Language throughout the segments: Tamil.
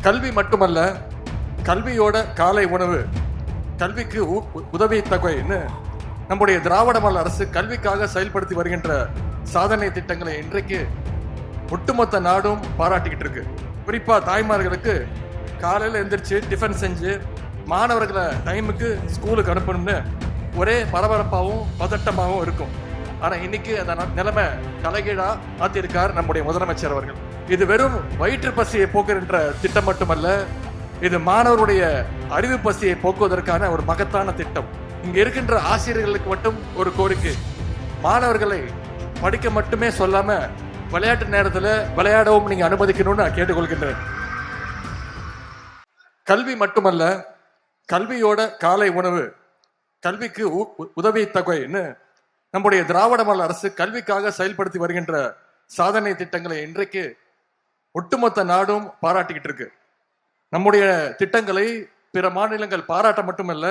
கல்வி மட்டுமல்ல, கல்வியோட காலை உணவு, கல்விக்கு உதவி தொகைன்னு நம்முடைய திராவிட மாடல் அரசு கல்விக்காக செயல்படுத்தி வருகின்ற சாதனை திட்டங்களை இன்றைக்கு ஒட்டுமொத்த நாடும் பாராட்டிக்கிட்டு இருக்கு. குறிப்பா தாய்மார்களுக்கு காலையில் எந்திரிச்சு டிஃபன் செஞ்சு மாணவர்களை டைமுக்கு ஸ்கூலுக்கு அனுப்பணும்னு ஒரே பரபரப்பாகவும் பதட்டமாகவும் இருக்கும். ஆனா இன்னைக்கு அந்த நிலைமை தலைகீழா மாத்திருக்கார் நம்முடைய முதலமைச்சர் அவர்கள். இது வெறும் வயிற்று பசியை போக்குகின்ற திட்டம் மட்டுமல்ல, இது மாணவருடைய அறிவு பசியை போக்குவதற்கான ஒரு மகத்தான திட்டம். இங்க இருக்கின்ற ஆசிரியர்களுக்கு மட்டும் ஒரு கோரிக்கை, மாணவர்களை படிக்க மட்டுமே சொல்லாம விளையாட்டு நேரத்துல விளையாடவும் நீங்க அனுமதிக்கணும்னு நான் கேட்டுக்கொள்கின்றேன். கல்வி மட்டுமல்ல, கல்வியோட காலை உணவு, கல்விக்கு உதவி தொகைன்னு நம்முடைய திராவிட மாடல் அரசு கல்விக்காக செயல்படுத்தி வருகின்ற சாதனை திட்டங்களை இன்றைக்கு ஒட்டுமொத்த நாடும் பாராட்டிக்கிட்டு இருக்கு. நம்முடைய திட்டங்களை பிற மாநிலங்கள் பாராட்ட மட்டுமல்ல,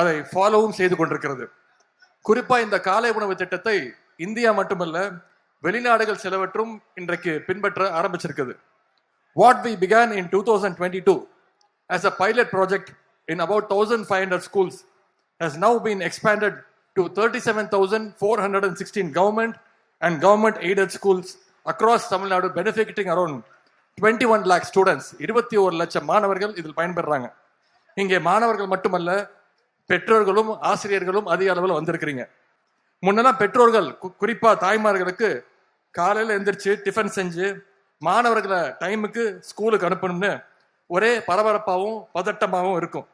அதை ஃபாலோவும் செய்து கொண்டிருக்கிறது. குறிப்பா இந்த காலை உணவு திட்டத்தை இந்தியா மட்டுமல்ல, வெளிநாடுகள் சிலவற்றும் இன்றைக்கு பின்பற்ற ஆரம்பிச்சிருக்குது. What we began in 2022 as a pilot project in about 1,500 schools has now been expanded to 37,416 government and government aided schools across Tamil Nadu, benefiting around 21 lakh students. 21 லட்சம் மாணவர்கள் இதில் பயன்பெறாங்க. இங்கே மாணவர்கள் மட்டுமல்ல, பெற்றோர்களும் ஆசிரியர்களும் அதிக அளவில் வந்திருக்கிறீங்க. முன்னெல்லாம் பெற்றோர்கள் குறிப்பா தாய்மார்களுக்கு காலையில் எந்திரிச்சு டிஃபன் செஞ்சு மாணவர்களை டைமுக்கு ஸ்கூலுக்கு அனுப்பணும்னு ஒரே பரபரப்பாகவும் பதட்டமாகவும் இருக்கும்.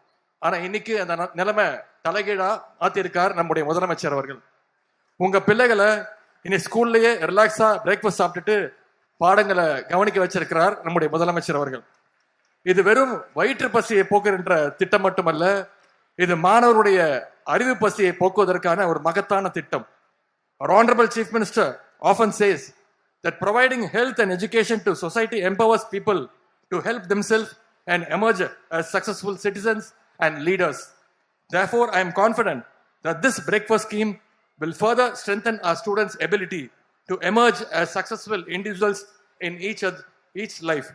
ஆனா இன்னைக்கு அந்த நிலைமை தலைகீழா மாத்திருக்கார் நம்முடைய முதலமைச்சர் அவர்கள். உங்க பிள்ளைகளை இனி ஸ்கூல்லயே ரிலாக்ஸா பிரேக்ஃபாஸ்ட் சாப்பிட்டுட்டு பாடங்களை கவனிக்க வச்சிருக்கிறார் நம்முடைய முதலமைச்சர் அவர்கள். இது வெறும் வயிற்று பசியை போக்குகின்ற திட்டம் மட்டுமல்ல, இது மாணவருடைய அறிவு பசியை போக்குவதற்கான ஒரு மகத்தான திட்டம். Our Honorable Chief Minister often says that providing health and education to society empowers people to help themselves and emerge as successful citizens and leaders. Therefore, I am confident that this breakfast scheme will further strengthen our students' ability to emerge as successful individuals in each life.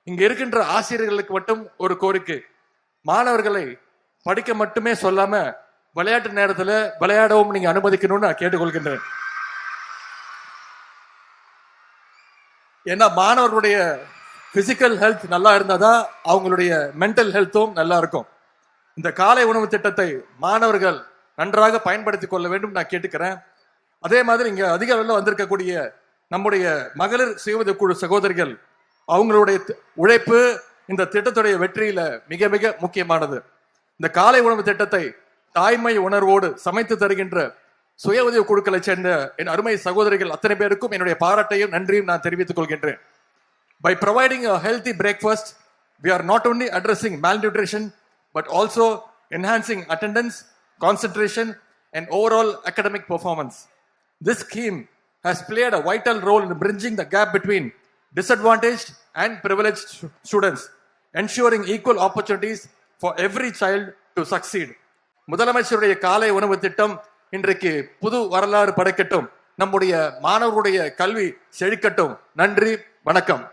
இங்க இருக்கின்ற ஆசிரியர்களுக்கு மட்டும் ஒரு கோரிக்கை, மாணவர்களை படிக்க மட்டுமே சொல்லாம விளையாட்டு நேரத்துல விளையாடவும் நீங்க அனுமதிக்கணும்னு நான் கேட்டுக்கொள்கின்றேன். ஏன்னா மாணவர்களுடைய பிசிக்கல் ஹெல்த் நல்லா இருந்தாதான் அவங்களுடைய மென்டல் ஹெல்த்தும் நல்லா இருக்கும். இந்த காலை உணவு திட்டத்தை மாணவர்கள் நன்றாக பயன்படுத்தி கொள்ள வேண்டும் நான் கேட்டுக்கிறேன். அதே மாதிரி இங்க அதிக அளவில் வந்திருக்கக்கூடிய நம்முடைய மகளிர் சுய உதவி குழு சகோதரிகள், அவங்களுடைய உழைப்பு இந்த திட்டத்துடைய வெற்றியில மிக மிக முக்கியமானது. இந்த காலை உணவு திட்டத்தை தாய்மை உணர்வோடு சமைத்து தருகின்ற சுய உதவி குழுக்களை சேர்ந்த என் அருமை சகோதரிகள் அத்தனை பேருக்கும் என்னுடைய பாராட்டையும் நன்றியும் நான் தெரிவித்துக் கொள்கின்றேன். By providing a healthy breakfast, we are not only addressing malnutrition but also enhancing attendance, concentration and overall academic performance. This scheme has played a vital role in bridging the gap between disadvantaged and privileged students, ensuring equal opportunities for every child to succeed. முதலமைச்சருடைய காலை உணவு திட்டம் இன்றைக்கு புது வரலாறு படைக்கட்டும். நம்முடைய மாணவர்களுடைய கல்வி செழிக்கட்டும். நன்றி, வணக்கம்.